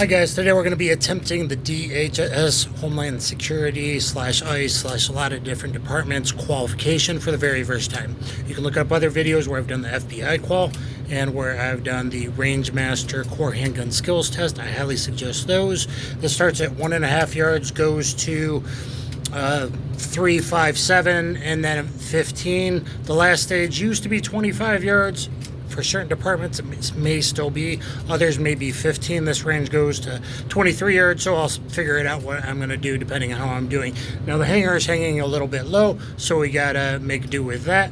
Hi guys, today we're going to be attempting the DHS Homeland Security / ICE / a lot of different departments qualification for the very first time. You can look up other videos where I've done the FBI qual and where I've done the RangeMaster Core Handgun Skills test. I highly suggest those. This starts at 1.5 yards, goes to 3, 5, 7, and then 15. The last stage used to be 25 yards. For certain departments, it may still be. Others may be 15. This range goes to 23 yards, so I'll figure it out what I'm going to do depending on how I'm doing. Now, the hanger is hanging a little bit low, so we got to make do with that.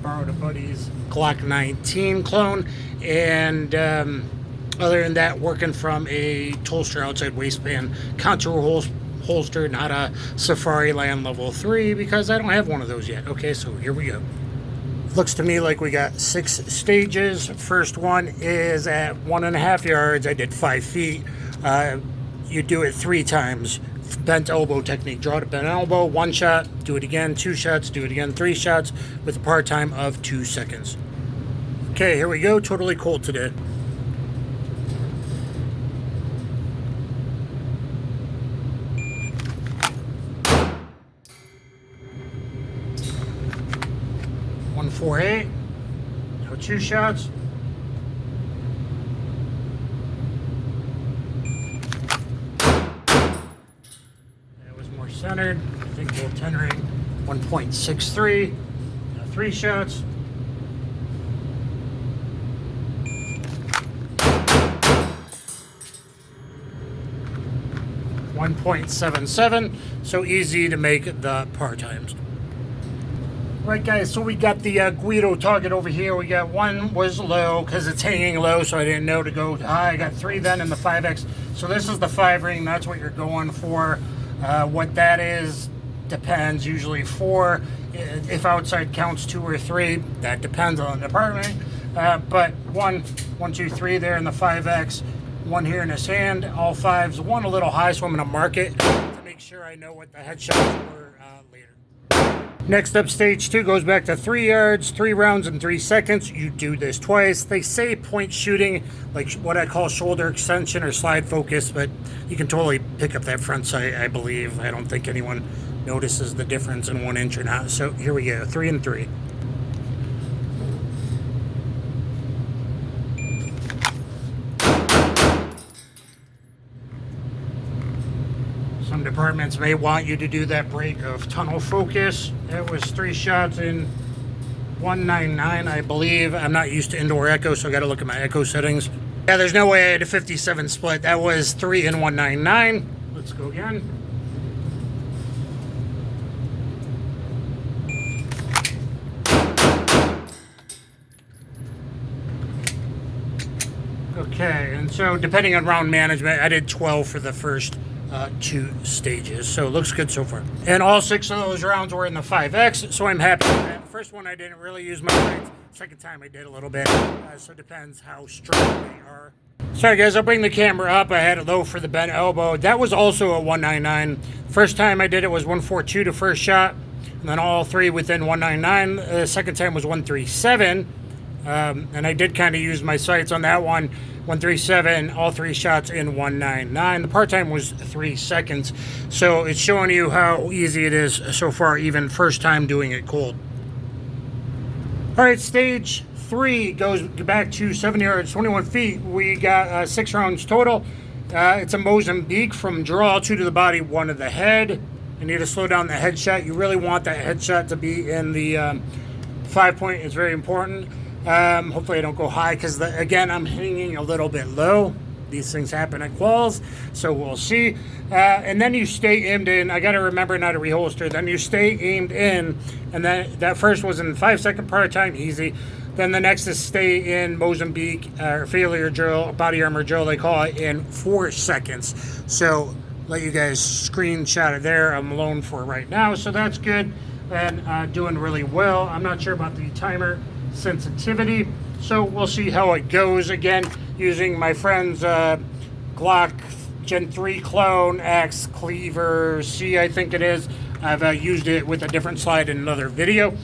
Borrowed a buddy's Glock 19 clone, and other than that, working from a holster outside waistband, contour holster, not a Safari Land level 3, because I don't have one of those yet. Okay, so here we go. Looks to me like we got 6 stages. First one is at 1.5 yards. I did 5 feet. You do it 3 times. Bent elbow technique. Draw to bent elbow, 1 shot, do it again, 2 shots, do it again, 3 shots with a par time of 2 seconds. Okay, here we go. Totally cold today. One 4-8. Now 2 shots. That was more centered. I think we'll tendering 1.63. Now 3 shots. .77. So easy to make the par times. Right guys, so we got the Guido target over here. We got 1 was low because it's hanging low, so I didn't know to go high. I got 3 then in the 5X. So this is the 5 ring. That's what you're going for. What that is depends. Usually 4. If outside counts 2 or 3, that depends on the department. But 1, 2, 3 there in the 5X. 1 here in his hand. All 5s. 1 a little high, so I'm going to mark it to make sure I know what the headshots were later. Next up, stage 2 goes back to 3 yards, 3 rounds in 3 seconds. You do this twice. They say point shooting, like what I call shoulder extension or slide focus, but you can totally pick up that front sight, I believe. I don't think anyone notices the difference in 1 inch or not. So here we go, 3 and 3. Some departments may want you to do that break of tunnel focus. That was 3 shots in 199, I believe. I'm not used to indoor echo, so I got to look at my echo settings. Yeah, there's no way I had a 57 split. That was 3 in 199. Let's go again. Okay, and so depending on round management, I did 12 for the first 2 stages, so it looks good so far. And all 6 of those rounds were in the 5X, so I'm happy with that. The first one I didn't really use my sights. Second time I did a little bit, so it depends how strong they are. Sorry guys, I'll bring the camera up. I had it low for the bent elbow. That was also a 199. First time I did it was 142 to first shot, and then all 3 within 199. The second time was 137, and I did kind of use my sights on that one. 137, all 3 shots in 199. The par time was 3 seconds. So it's showing you how easy it is so far, even first time doing it cold. All right, stage 3 goes back to 7 yards, 21 feet. We got 6 rounds total. It's a Mozambique from draw, 2 to the body, 1 to the head. You need to slow down the headshot. You really want that headshot to be in the 5 point. It's very important. Hopefully I don't go high because, again, I'm hanging a little bit low. These things happen at quals, so we'll see. And then you stay aimed in. I got to remember not to reholster. Then you stay aimed in, and then that first was in 5-second par time, easy. Then the next is stay in Mozambique, or failure drill, body armor drill, they call it, in 4 seconds. So let you guys screenshot it there. I'm alone for right now, so that's good. And doing really well. I'm not sure about the timer sensitivity, so we'll see how it goes. Again, using my friend's Glock Gen 3 Clone X Cleaver C, I think it is. I've used it with a different slide in another video.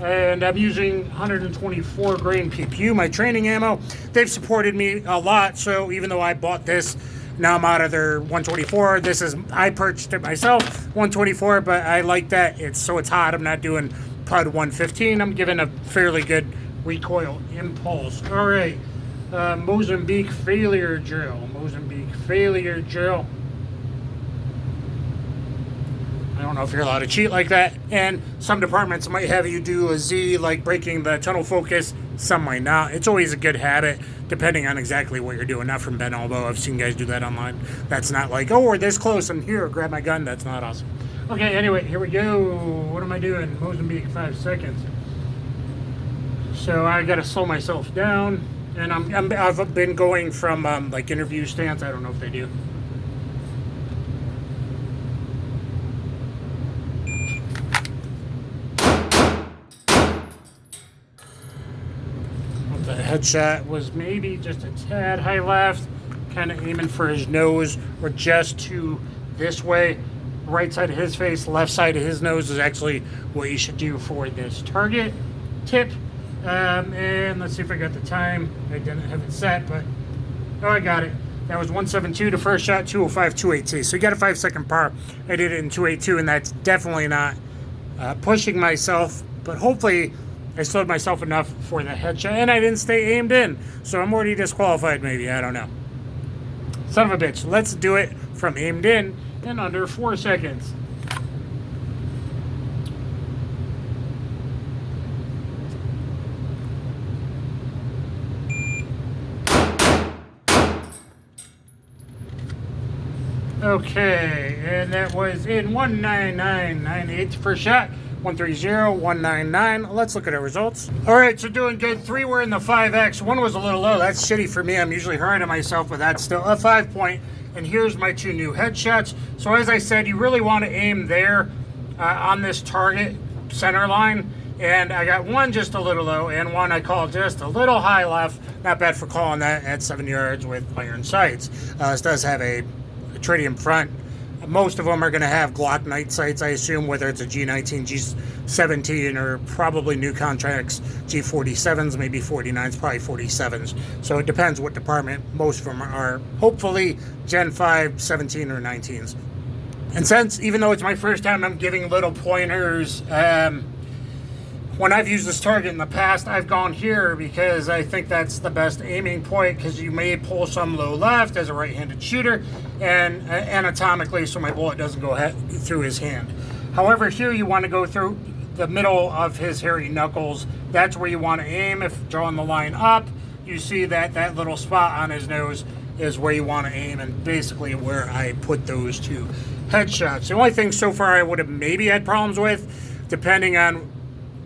and I'm using 124 grain PPU, my training ammo. They've supported me a lot, so even though I bought this Now I'm out of their 124. This is, I purchased it myself, 124, but I like that. It's hot. I'm not doing PUD 115. I'm giving a fairly good recoil impulse. All right, Mozambique failure drill. Mozambique failure drill. I don't know if you're allowed to cheat like that. And some departments might have you do a Z, like breaking the tunnel focus. Some might not. It's always a good habit, depending on exactly what you're doing. Not from Ben Elbow. I've seen guys do that online. That's not like, oh, we're this close and here, grab my gun. That's not awesome. Okay, anyway, here we go. What am I doing? Mozambique, 5 seconds. So I got to slow myself down. And I've been going from like interview stance. I don't know if they do. The headshot was maybe just a tad high left, kind of aiming for his nose or just to this way. Right side of his face, left side of his nose is actually what you should do for this target tip. And let's see if I got the time. I didn't have it set, but oh, I got it. That was 172 to first shot, 205, 282. So you got a 5-second par. I did it in 282, and that's definitely not pushing myself, but hopefully I slowed myself enough for the headshot, and I didn't stay aimed in, so I'm already disqualified maybe, I don't know. Son of a bitch, let's do it from aimed in under 4 seconds. Okay, and that was in 199.98 first shot. 130, 199. Let's look at our results. All right, so doing good. 3 were in the 5X. 1 was a little low. That's shitty for me. I'm usually hard on myself, but that's still a 5-point. And here's my 2 new headshots. So as I said, you really want to aim there on this target center line. And I got 1 just a little low, and 1 I called just a little high left. Not bad for calling that at 7 yards with iron sights. This does have a tritium front. Most of them are going to have Glock night sights, I assume, whether it's a G19, G17, or probably new contracts, G47s, maybe 49s, probably 47s. So it depends what department. Most of them are hopefully Gen 5, 17, or 19s. And since, even though it's my first time, I'm giving little pointers. When I've used this target in the past, I've gone here because I think that's the best aiming point, because you may pull some low left as a right-handed shooter, and anatomically, so my bullet doesn't go through his hand. However, here you want to go through the middle of his hairy knuckles. That's where you want to aim. If drawing the line up, you see that little spot on his nose is where you want to aim, and basically where I put those 2 headshots. The only thing so far I would have maybe had problems with, depending on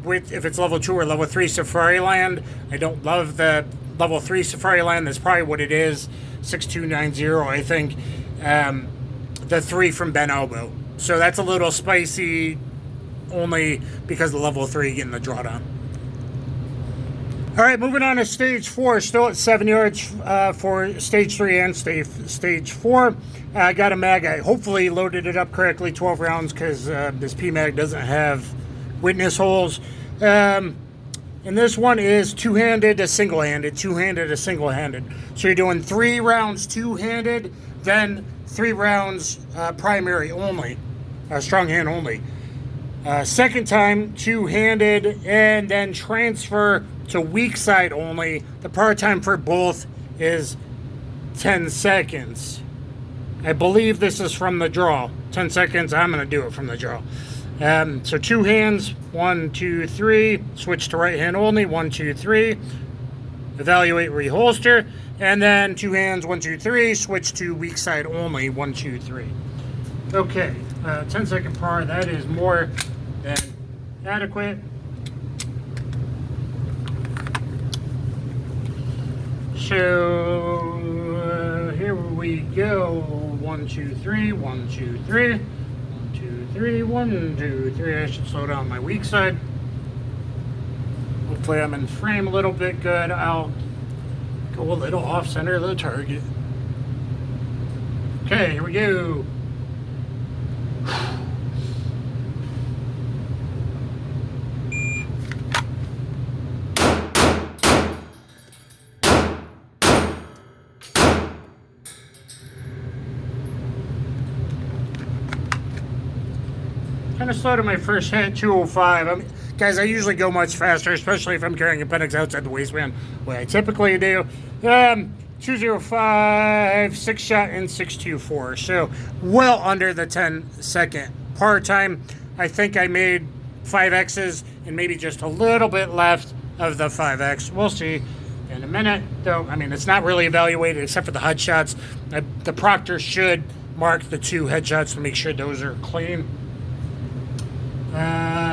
if it's level 2 or level 3 Safari Land. I don't love the level 3 Safari Land. That's probably what it is. 6290, I think. The 3 from Ben Elbow. So that's a little spicy, only because of level 3 getting the drawdown. All right, moving on to stage 4. Still at 7 yards for stage 3 and stage 4. I got a mag. I hopefully loaded it up correctly, 12 rounds, because this PMag doesn't have witness holes. And this one is two-handed to single-handed, two-handed to single-handed. So you're doing 3 rounds two-handed, then 3 rounds primary only, strong hand only. Second time two-handed, and then transfer to weak side only. The par time for both is 10 seconds. I believe this is from the draw. 10 seconds, I'm going to do it from the draw. So 2 hands, 1, 2, 3, switch to right hand only, 1, 2, 3, evaluate, reholster, and then 2 hands, 1, 2, 3, switch to weak side only, 1, 2, 3. Okay, 10-second par, that is more than adequate. So here we go, 1, 2, 3, 1, 2, 3. 3, 1, 2, 3. I should slow down my weak side. Hopefully I'm in frame a little bit good. I'll go a little off center of the target. Okay, here we go. Kind of slow to my first hit, 205. Guys, I usually go much faster, especially if I'm carrying appendix outside the waistband, what I typically do. 205, 6 shot, and 624. So, well under the 10-second par time. I think I made 5Xs and maybe just a little bit left of the 5X. We'll see in a minute, though. I mean, it's not really evaluated except for the headshots. The proctor should mark the 2 headshots to make sure those are clean.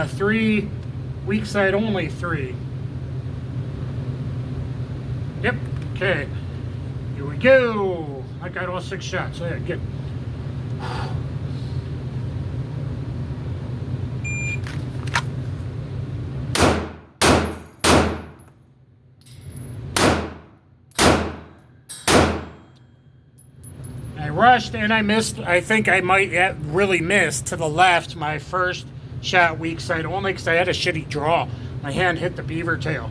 3, weak side only 3. Yep, okay. Here we go. I got all 6 shots. Yeah, good. I rushed and I missed. I think I might have really missed to the left my first shot weak side only because I had a shitty draw. My hand hit the beaver tail.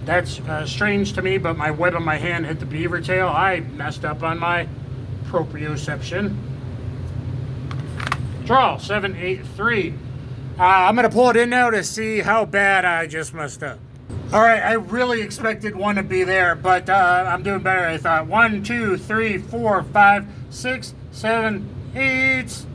That's strange to me, but my web of my hand hit the beaver tail. I messed up on my proprioception. Draw, 783. I'm going to pull it in now to see how bad I just messed up. All right, I really expected 1 to be there, but I'm doing better, I thought. 1, 2, 3, 4, 5, 6, 7, 8,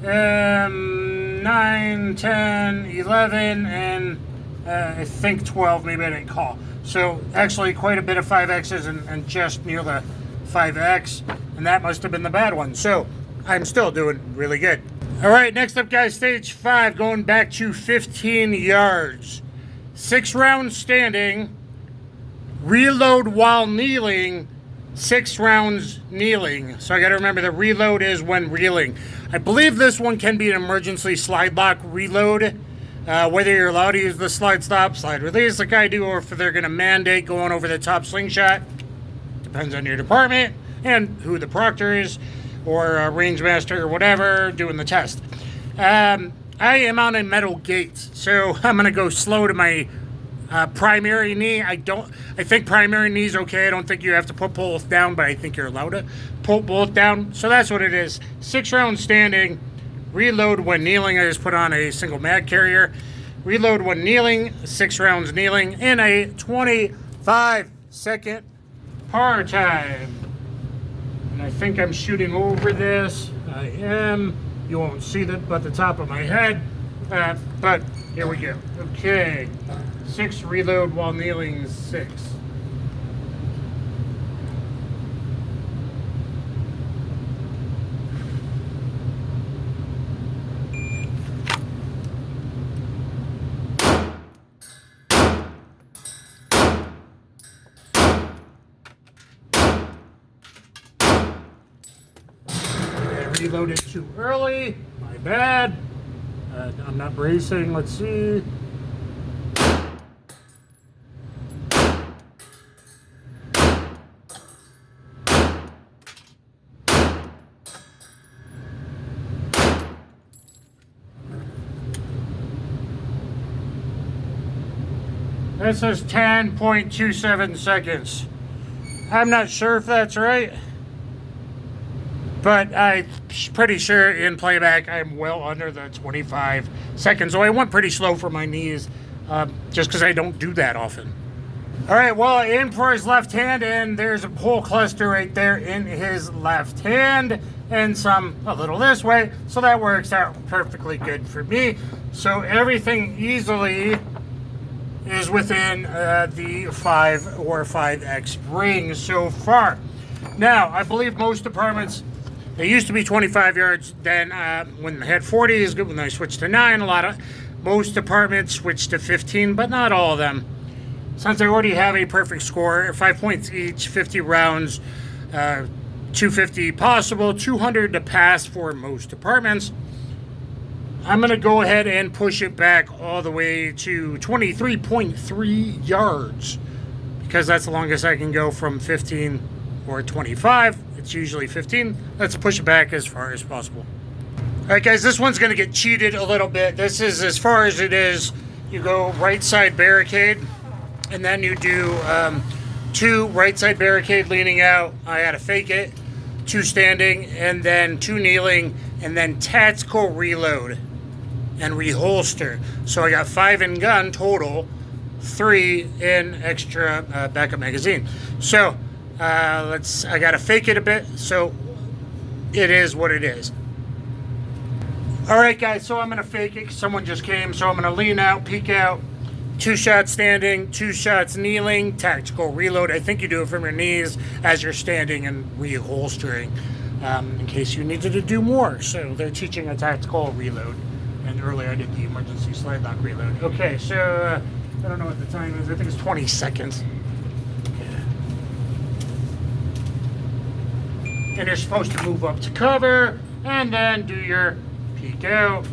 9, 10, 11, and I think 12, maybe I didn't call. So actually quite a bit of 5Xs and just near the 5X, and that must have been the bad one. So I'm still doing really good. All right, next up, guys, stage 5, going back to 15 yards. 6 rounds standing, reload while kneeling, 6 rounds kneeling. So I got to remember the reload is when reeling. I believe this one can be an emergency slide lock reload, whether you're allowed to use the slide stop, slide release like I do, or if they're going to mandate going over the top slingshot. Depends on your department and who the proctor is, or RangeMaster or whatever doing the test. I am on a metal gate, so I'm going to go slow to my primary knee. I think primary knee is okay. I don't think you have to put both down, but I think you're allowed to put both down. So that's what it is. 6 rounds standing, reload when kneeling. I just put on a single mag carrier. Reload when kneeling, 6 rounds kneeling, in a 25-second par time. And I think I'm shooting over this. I am. You won't see that but the top of my head. But here we go. Okay. 6 reload while kneeling, 6. Reloaded too early. My bad. I'm not bracing. Let's see. That says 10.27 seconds. I'm not sure if that's right, but I'm pretty sure in playback I'm well under the 25 seconds. So I went pretty slow for my knees, just because I don't do that often. All right, well, I aimed for his left hand, and there's a whole cluster right there in his left hand, and some a little this way. So that works out perfectly good for me. So everything easily is within the 5 or 5X ring so far. Now, I believe most departments, they used to be 25 yards. Then when they had 40 is good. When they switched to 9, most departments switched to 15, but not all of them. Since I already have a perfect score, 5 points each, 50 rounds, 250 possible, 200 to pass for most departments, I'm going to go ahead and push it back all the way to 23.3 yards, because that's the longest I can go from 15 or 25. It's usually 15. Let's push it back as far as possible. All right, guys, this one's going to get cheated a little bit. This is as far as it is. You go right side barricade, and then you do 2 right side barricade leaning out. I had to fake it. 2 standing, and then 2 kneeling, and then tactical reload. and reholster. So I got 5 in gun total, 3 in extra backup magazine. So I gotta fake it a bit, so it is what it is. Alright guys, so I'm gonna fake it, someone just came, so I'm gonna lean out, peek out, 2 shots standing, 2 shots kneeling, tactical reload. I think you do it from your knees as you're standing and reholstering, in case you needed to do more. So they're teaching a tactical reload, and earlier I did the emergency slide lock reload. Okay, so I don't know what the time is, I think it's 20 seconds. And you're supposed to move up to cover, and then do your peek out.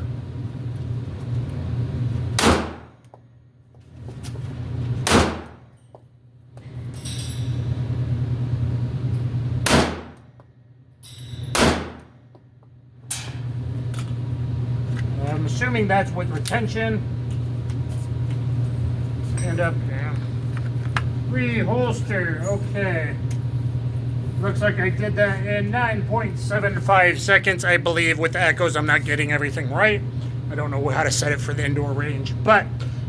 I'm assuming that's with retention. Stand up now. Reholster, okay. Looks like I did that in 9.75 seconds, I believe. With the echoes, I'm not getting everything right. I don't know how to set it for the indoor range, but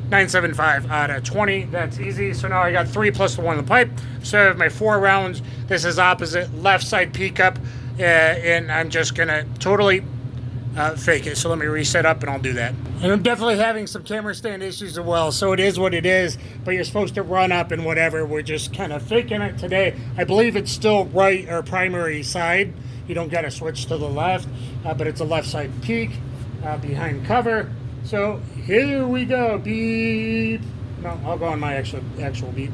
9.75 out of 20, that's easy. So now I got 3 plus the 1 in the pipe. So I have my 4 rounds. This is opposite left side peek up, and I'm just gonna totally fake it. So let me reset up and I'll do that. And I'm definitely having some camera stand issues as well, so it is what it is, but you're supposed to run up and whatever. We're just kind of faking it today. I believe it's still right or primary side. You don't got to switch to the left, but it's a left side peek behind cover. So here we go. Beep. No, I'll go on my actual beep.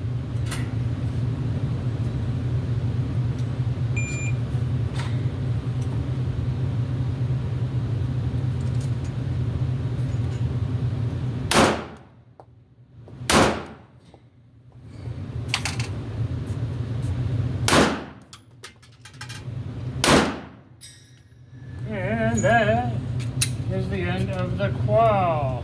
And that is the end of the QUAL.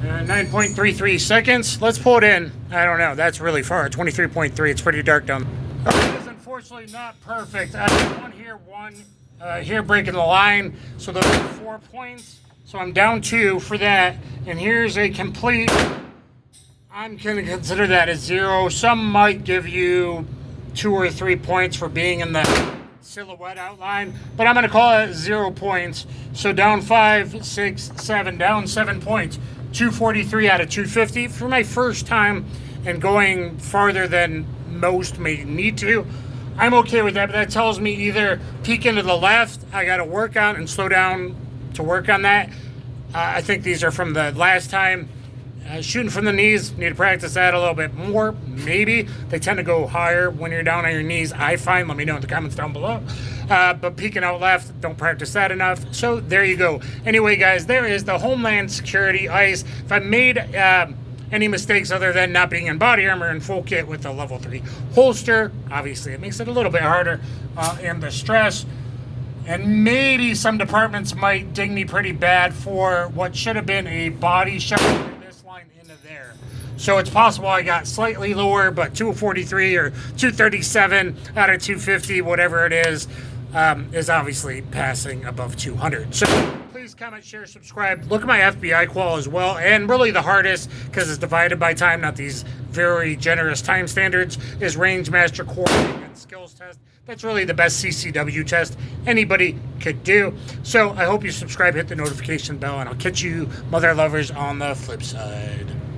9.33 seconds. Let's pull it in. I don't know. That's really far. 23.3. It's pretty dark down there. It is unfortunately not perfect. I have one here breaking the line. So those are 4 points. So I'm down 2 for that. And here's a complete. I'm going to consider that a 0. Some might give you 2 or 3 points for being in the silhouette outline, but I'm going to call it 0 points. So down 5, 6, 7, down 7 points. 243 out of 250 for my first time, and going farther than most may need to. I'm okay with that, but that tells me either peek into the left, I got to work on and slow down to work on that. I think these are from the last time. Shooting from the knees, need to practice that a little bit more, maybe. They tend to go higher when you're down on your knees, I find. Let me know in the comments down below. But peeking out left, don't practice that enough. So there you go. Anyway, guys, there is the Homeland Security ICE. If I made any mistakes other than not being in body armor and full kit with the level 3 holster, obviously it makes it a little bit harder, and the stress. And maybe some departments might ding me pretty bad for what should have been a body shot into there. So it's possible I got slightly lower, but 243 or 237 out of 250, whatever it is obviously passing above 200. So please comment, share, subscribe. Look at my FBI QUAL as well. And really the hardest, because it's divided by time, not these very generous time standards, is RangeMaster Core Skills test. That's really the best CCW test anybody could do. So I hope you subscribe, hit the notification bell, and I'll catch you mother lovers on the flip side.